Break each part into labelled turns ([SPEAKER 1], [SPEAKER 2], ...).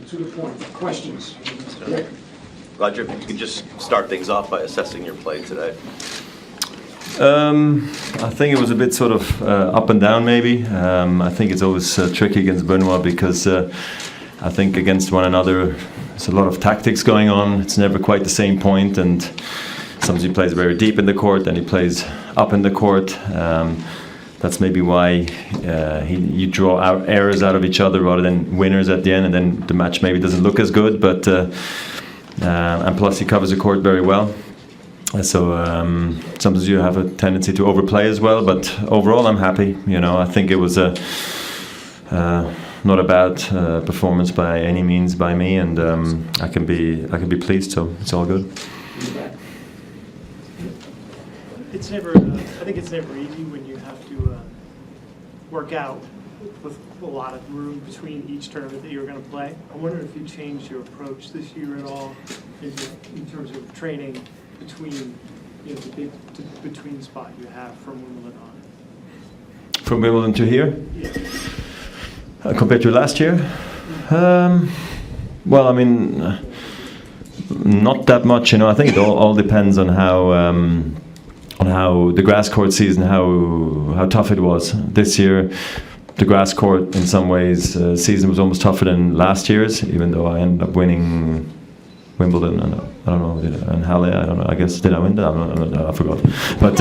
[SPEAKER 1] to the point. Questions? Rick?
[SPEAKER 2] Roger, if you could just start things off by assessing your play today.
[SPEAKER 3] I think it was a bit sort of up and down maybe. I think it's always tricky against Benoit because I think against one another there's a lot of tactics going on. It's never quite the same point, and sometimes he plays very deep in the court and he plays up in the court. That's maybe why you draw out errors out of each other rather than winners at the end, and then the match maybe doesn't look as good. But and plus he covers the court very well. So sometimes you have a tendency to overplay as well. But overall, I'm happy. I think it was not a bad performance by any means by me, and I can be pleased. So it's all good.
[SPEAKER 4] It's never. I think it's never easy when you have to work out with a lot of room between each tournament that you're going to play. I wonder if you changed your approach this year at all in terms of training between the big between spot you have from Wimbledon on.
[SPEAKER 3] From Wimbledon to here,
[SPEAKER 4] Yeah.
[SPEAKER 3] Compared to last year. Well, I mean, not that much. I think it all depends on how the grass court season, how tough it was this year. The grass court, in some ways, season was almost tougher than last year's, even though I ended up winning Wimbledon. I don't know, and Halle. I don't know. I guess did I win that? I forgot. But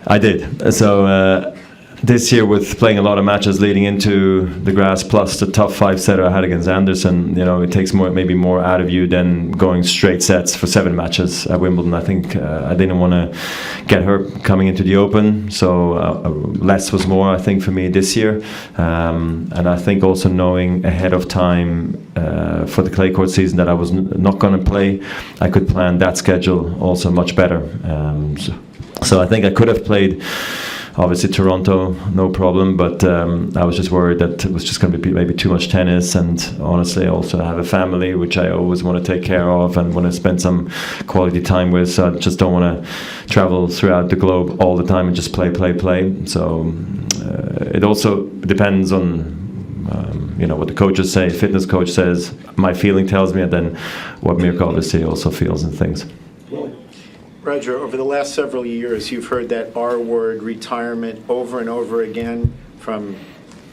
[SPEAKER 3] I did. So. This year, with playing a lot of matches leading into the grass, plus the tough 5-setter I had against Anderson, it takes maybe more out of you than going straight sets for 7 matches at Wimbledon. I think I didn't want to get hurt coming into the Open, so less was more, I think, for me this year. And I think also knowing ahead of time for the clay court season that I was not going to play, I could plan that schedule also much better. So I think I could have played. Obviously Toronto, no problem, but I was just worried that it was just going to be maybe too much tennis, and honestly also I have a family which I always want to take care of and want to spend some quality time with, so I just don't want to travel throughout the globe all the time and just play. So it also depends on what the coaches say, fitness coach says, my feeling tells me, and then what Mirko obviously also feels and thinks.
[SPEAKER 5] Roger, over the last several years, you've heard that R word, retirement, over and over again from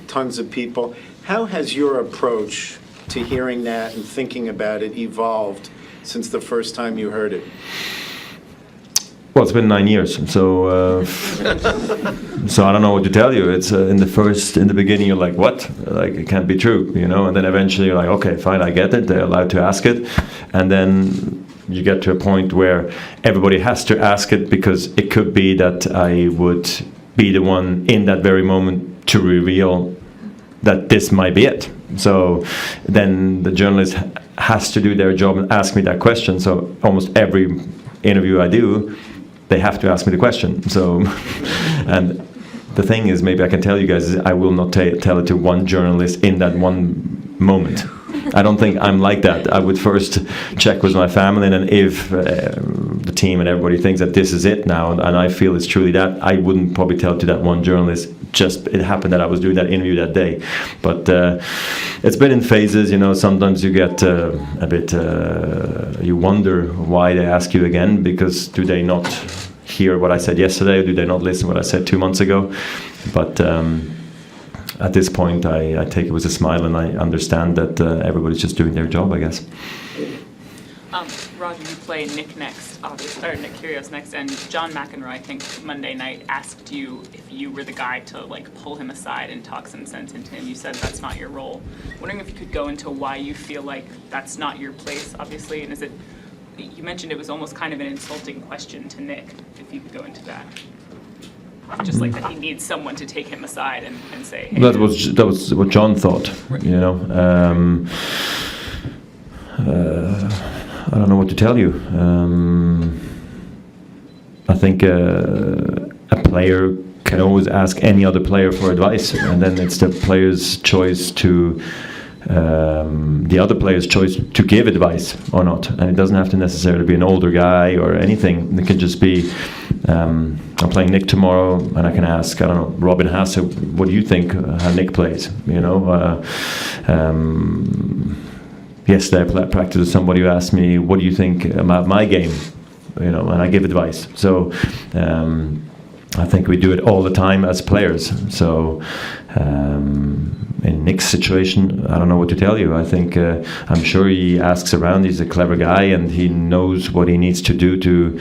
[SPEAKER 5] tons of people. How has your approach to hearing that and thinking about it evolved since the first time you heard it?
[SPEAKER 3] Well, it's been 9 years, so I don't know what to tell you. It's in the beginning you're like, what? Like, it can't be true, and then eventually you're like, okay, fine, I get it. They're allowed to ask it, and then you get to a point where everybody has to ask it, because it could be that I would be the one in that very moment to reveal that this might be it. So then the journalist has to do their job and ask me that question. So almost every interview I do, they have to ask me the question. So, and the thing is, maybe I can tell you guys, is I will not tell it to one journalist in that one moment. I don't think I'm like that. I would first check with my family, and then if the team and everybody thinks that this is it now, and I feel it's truly that, I wouldn't probably tell it to that one journalist. Just it happened that I was doing that interview that day. But it's been in phases, sometimes you get a bit, you wonder why they ask you again, because do they not hear what I said yesterday, or do they not listen to what I said 2 months ago? But at this point, I take it with a smile, and I understand that everybody's just doing their job, I guess.
[SPEAKER 6] Roger, you play Nick next, obviously, or Nick Kyrgios next, and John McEnroe, I think Monday night, asked you if you were the guy to pull him aside and talk some sense into him. You said that's not your role. Wondering if you could go into why you feel like that's not your place, obviously, and is it? You mentioned it was almost kind of an insulting question to Nick. If you could go into that. Just like that he needs someone to take him aside and say, hey.
[SPEAKER 3] That was what John thought, I don't know what to tell you. I think a player can always ask any other player for advice, and then it's the player's choice to the other player's choice to give advice or not. And it doesn't have to necessarily be an older guy or anything. It can just be, I'm playing Nick tomorrow, and I can ask, I don't know, Robin Hasse, what do you think how Nick plays? You know, yesterday I practiced with somebody who asked me, what do you think about my game? You know, and I give advice. So I think we do it all the time as players. So in Nick's situation, I don't know what to tell you. I think I'm sure he asks around. He's a clever guy, and he knows what he needs to do to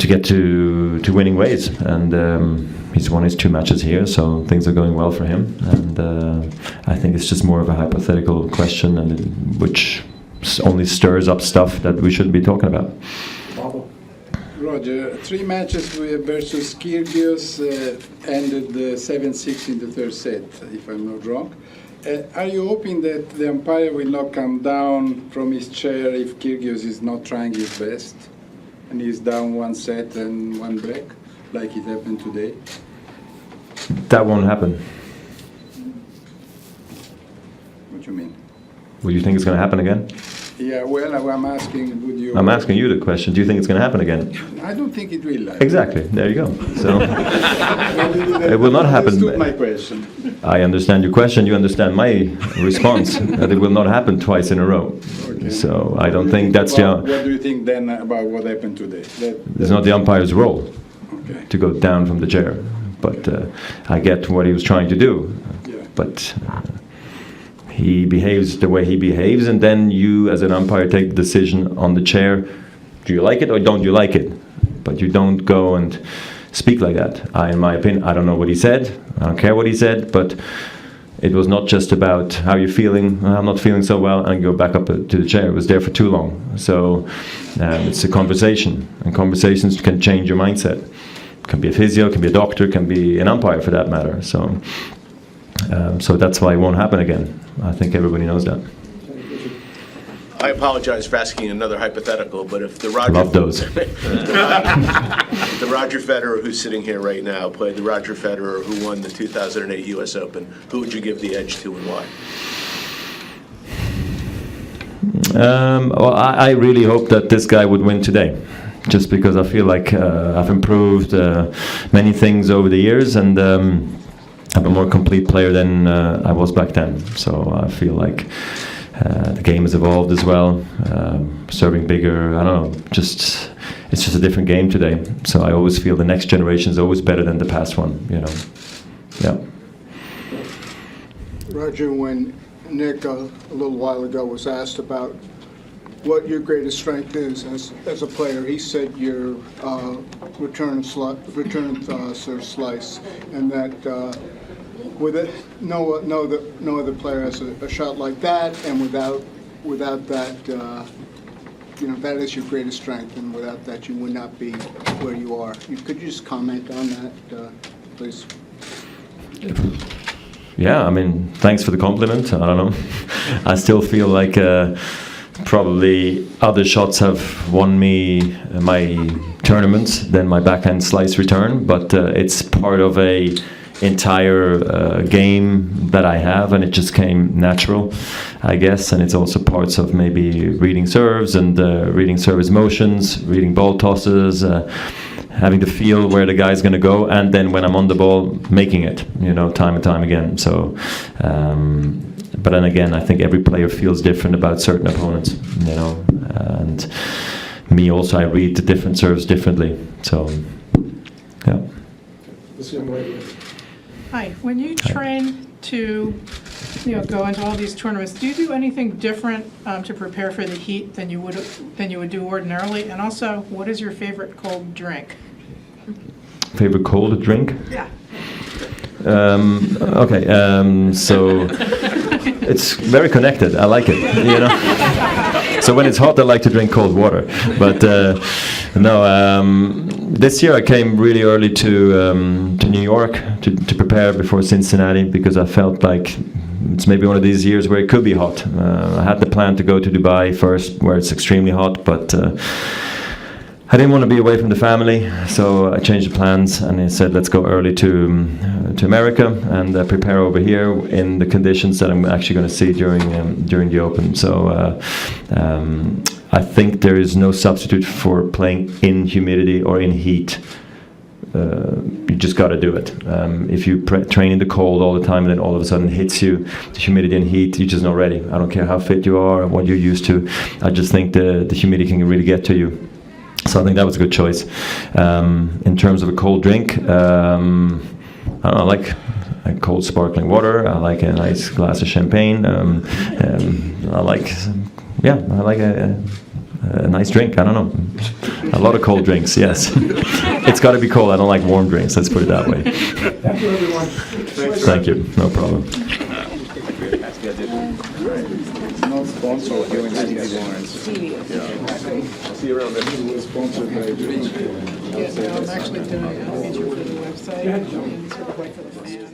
[SPEAKER 3] get to winning ways. And he's won his 2 matches here, so things are going well for him. And I think it's just more of a hypothetical question, and which only stirs up stuff that we shouldn't be talking about.
[SPEAKER 7] Roger, 3 matches versus Kyrgios ended 7-6 in the third set, if I'm not wrong. Are you hoping that the umpire will not come down from his chair if Kyrgios is not trying his best and he's down 1 set and 1 break, like it happened today?
[SPEAKER 3] That won't happen.
[SPEAKER 7] What do you mean?
[SPEAKER 3] Would you think it's going to happen again?
[SPEAKER 7] Yeah, well, I'm asking, would you...
[SPEAKER 3] I'm asking you the question. Do you think it's going to happen again?
[SPEAKER 7] I don't think it will.
[SPEAKER 3] Exactly. There you go. So it will not happen.
[SPEAKER 7] Understood my question.
[SPEAKER 3] I understand your question. You understand my response. That it will not happen twice in a row.
[SPEAKER 7] Okay.
[SPEAKER 3] So I don't think that's the.
[SPEAKER 7] What do you think then about what happened today?
[SPEAKER 3] It's not the umpire's role
[SPEAKER 7] Okay.
[SPEAKER 3] to go down from the chair. But I get what he was trying to do.
[SPEAKER 7] Yeah.
[SPEAKER 3] But he behaves the way he behaves, and then you, as an umpire, take the decision on the chair. Do you like it or don't you like it? But you don't go and speak like that. In my opinion, I don't know what he said. I don't care what he said, but it was not just about how you're feeling. I'm not feeling so well, and go back up to the chair. It was there for too long. So it's a conversation, and conversations can change your mindset. It can be a physio, it can be a doctor, it can be an umpire for that matter. So that's why it won't happen again. I think everybody knows that.
[SPEAKER 8] I apologize for asking another hypothetical, but if the
[SPEAKER 3] Love those.
[SPEAKER 8] the Roger Federer who's sitting here right now played the Roger Federer who won the 2008 U.S. Open, who would you give the edge to and why?
[SPEAKER 3] Well, I really hope that this guy would win today, just because I feel like I've improved many things over the years, and I'm a more complete player than I was back then. So I feel like the game has evolved as well, serving bigger. I don't know, it's just a different game today. So I always feel the next generation is always better than the past one. You know, yeah.
[SPEAKER 9] Roger, when Nick a little while ago was asked about what your greatest strength is as a player, he said your return serve slice, and that with it, no other player has a shot like that, and without that, that is your greatest strength, and without that, you would not be where you are. Could you just comment on that, please?
[SPEAKER 3] Yeah, I mean, thanks for the compliment. I don't know. I still feel like probably other shots have won me my tournaments than my backhand slice return, but it's part of a entire game that I have, and it just came natural, I guess. And it's also parts of maybe reading serves and reading service motions, reading ball tosses, having to feel where the guy's going to go, and then when I'm on the ball, making it, time and time again. So, but then again, I think every player feels different about certain opponents, and me also, I read the different serves differently. So, yeah.
[SPEAKER 1] This young lady.
[SPEAKER 10] Hi. When you train to, go into all these tournaments, do you do anything different to prepare for the heat than you would do ordinarily? And also, what is your favorite cold drink?
[SPEAKER 3] Favorite cold drink?
[SPEAKER 10] Yeah.
[SPEAKER 3] Okay. So it's very connected. I like it. So when it's hot, I like to drink cold water. But this year I came really early to New York to prepare before Cincinnati, because I felt like it's maybe one of these years where it could be hot. I had the plan to go to Dubai first, where it's extremely hot, but I didn't want to be away from the family, so I changed the plans and I said, let's go early to America and prepare over here in the conditions that I'm actually going to see during the Open. So I think there is no substitute for playing in humidity or in heat. You just got to do it. If you train in the cold all the time and then all of a sudden hits you the humidity and heat, you're just not ready. I don't care how fit you are or what you're used to. I just think the humidity can really get to you. So I think that was a good choice. In terms of a cold drink, I don't know, I like cold sparkling water. I like a nice glass of champagne. I like a nice drink. I don't know. A lot of cold drinks, yes. It's got to be cold. I don't like warm drinks. Let's put it that way.
[SPEAKER 1] Thank you, everyone.
[SPEAKER 3] Thank you. No problem.
[SPEAKER 7] Not sponsored, giving Stevie warrants.
[SPEAKER 8] See you around there.
[SPEAKER 7] It was sponsored by a drink.
[SPEAKER 10] Yeah, no, I'm actually doing a feature for the website, and sort of like for the fans.